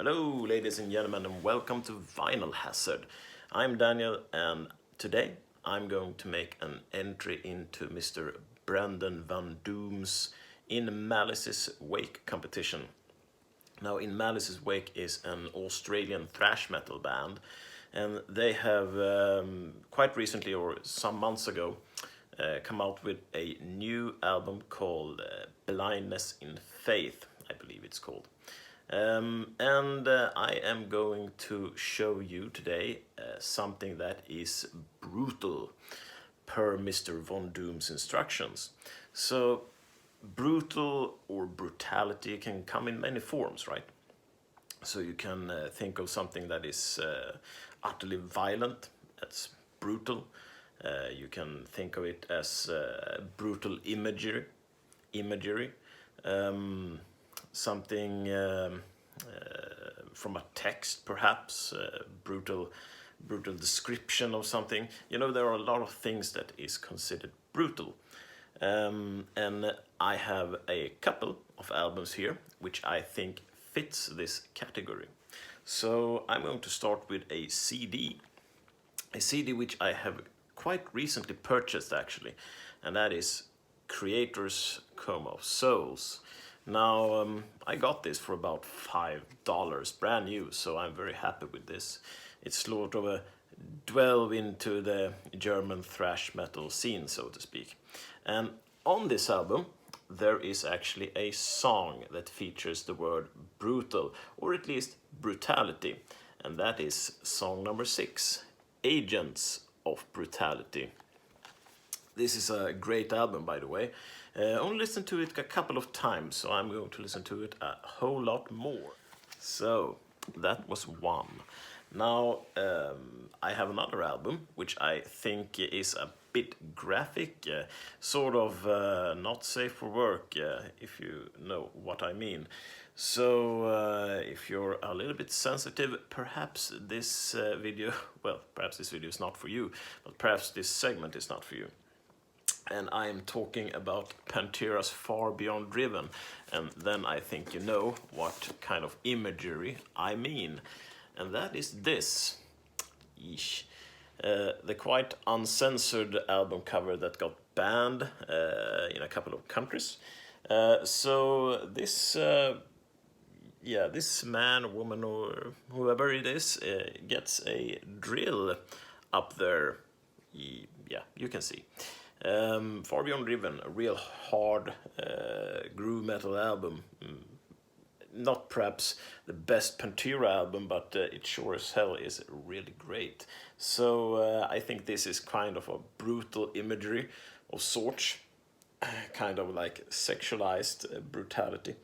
Hello, ladies and gentlemen, and welcome to Vinyl Hazard. I'm Daniel, and today I'm going to make an entry into Mr. Brandon Van Doom's In Malice's Wake competition. Now, In Malice's Wake is an Australian thrash metal band, and they have quite recently, or some months ago, come out with a new album called Blindness in Faith, I believe it's called. I am going to show you today something that is brutal per Mr. Von Doom's instructions. So, brutal or brutality can come in many forms, right? So you can think of something that is utterly violent, that's brutal. You can think of it as brutal imagery. Something from a text, perhaps, brutal description of something. You know, there are a lot of things that is considered brutal. And I have a couple of albums here, which I think fits this category. So I'm going to start with a CD which I have quite recently purchased actually, and that is Creator's Coma of Souls. Now, I got this for about $5, brand new, so I'm very happy with this. It's sort of a delve into the German thrash metal scene, so to speak. And on this album, there is actually a song that features the word brutal, or at least brutality, and that is song number 6, Agents of Brutality. This is a great album, by the way. Only listened to it a couple of times, so I'm going to listen to it a whole lot more. So, that was one. Now, I have another album, which I think is a bit graphic, sort of not safe for work, if you know what I mean. So, if you're a little bit sensitive, perhaps this video, well, perhaps this video is not for you, but perhaps this segment is not for you. And I am talking about Pantera's Far Beyond Driven, and then I think you know what kind of imagery I mean. And that is this. Yeesh. The quite uncensored album cover that got banned in a couple of countries. So this man, woman, or whoever it is gets a drill up there. Yeah, you can see. Far Beyond Driven, a real hard groove metal album. Not perhaps the best Pantera album, but it sure as hell is really great. So I think this is kind of a brutal imagery of sorts, kind of like sexualized brutality.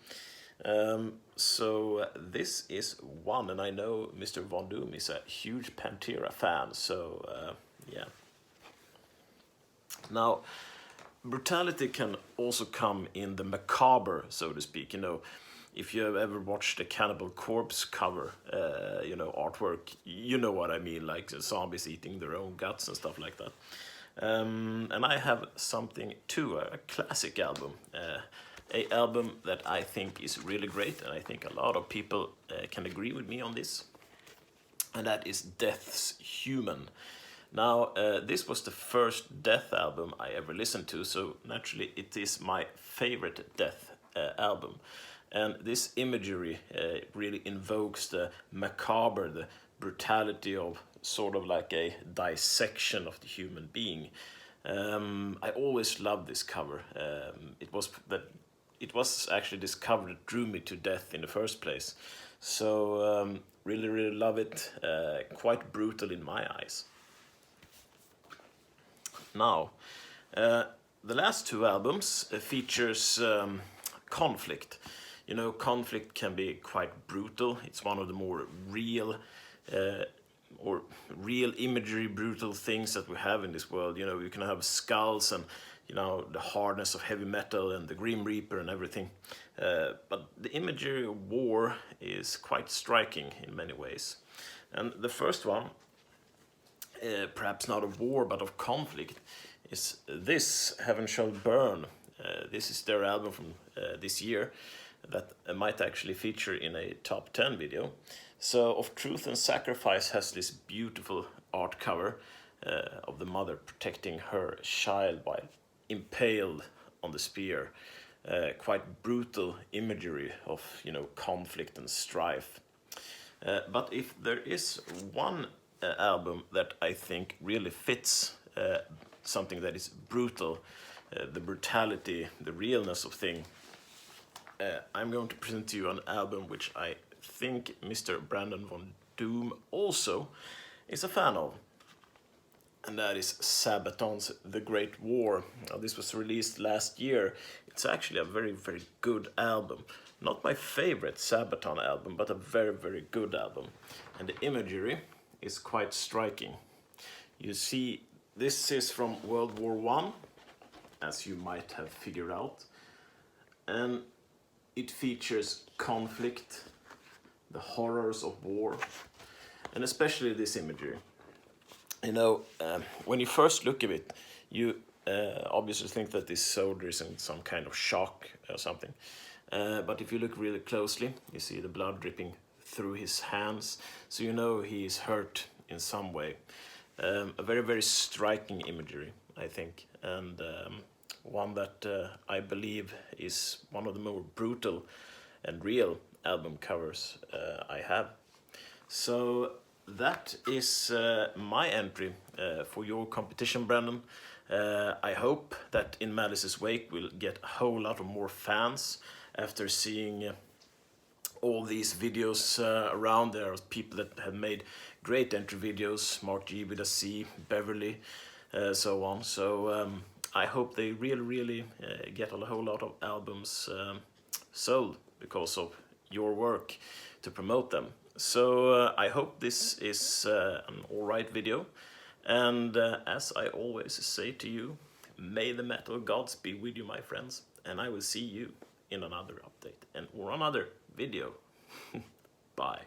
So this is one, and I know Mr. Von Doom is a huge Pantera fan, so yeah. Now, brutality can also come in the macabre, so to speak. You know, if you have ever watched a Cannibal Corpse cover, artwork, you know what I mean, like zombies eating their own guts and stuff like that. And I have something too, a classic album, a album that I think is really great, and I think a lot of people can agree with me on this, and that is Death's Human. Now, this was the first Death album I ever listened to, so naturally it is my favorite Death album. And this imagery really invokes the macabre, the brutality of sort of like a dissection of the human being. I always loved this cover. It was actually this cover that drew me to Death in the first place. So really love it. Quite brutal in my eyes. Now, the last two albums features conflict. You know, conflict can be quite brutal. It's one of the more real imagery, brutal things that we have in this world. You know, you can have skulls and, you know, the hardness of heavy metal and the Grim Reaper and everything. But the imagery of war is quite striking in many ways. And the first one, perhaps not of war but of conflict, is this, Heaven Shall Burn. This is their album from this year. that might actually feature in a top 10 video. So Of Truth and Sacrifice has this beautiful art cover of the mother protecting her child while impaled on the spear. Quite brutal imagery of, conflict and strife. But if there is one album that I think really fits something that is brutal, the brutality, the realness of thing, I'm going to present to you an album which I think Mr. Brandon Von Doom also is a fan of. And that is Sabaton's The Great War. Now, this was released last year. It's actually a very, very good album. Not my favorite Sabaton album, but a very, very good album. And the imagery is quite striking. You see, this is from World War I, as you might have figured out. And it features conflict, the horrors of war, and especially this imagery. When you first look at it, you obviously think that this soldier is in some kind of shock or something. But if you look really closely, you see the blood dripping through his hands, so you know he is hurt in some way. A very, very striking imagery, I think, and one that I believe is one of the more brutal and real album covers I have. So that is my entry for your competition, Brandon. I hope that in Malice's wake we'll get a whole lot of more fans after seeing all these videos around. There are people that have made great entry videos, Mark G with a C, Beverly, so on. So I hope they really get a whole lot of albums sold because of your work to promote them. So I hope this is an alright video, and as I always say to you, may the metal gods be with you, my friends, and I will see you in another update or another video. Bye.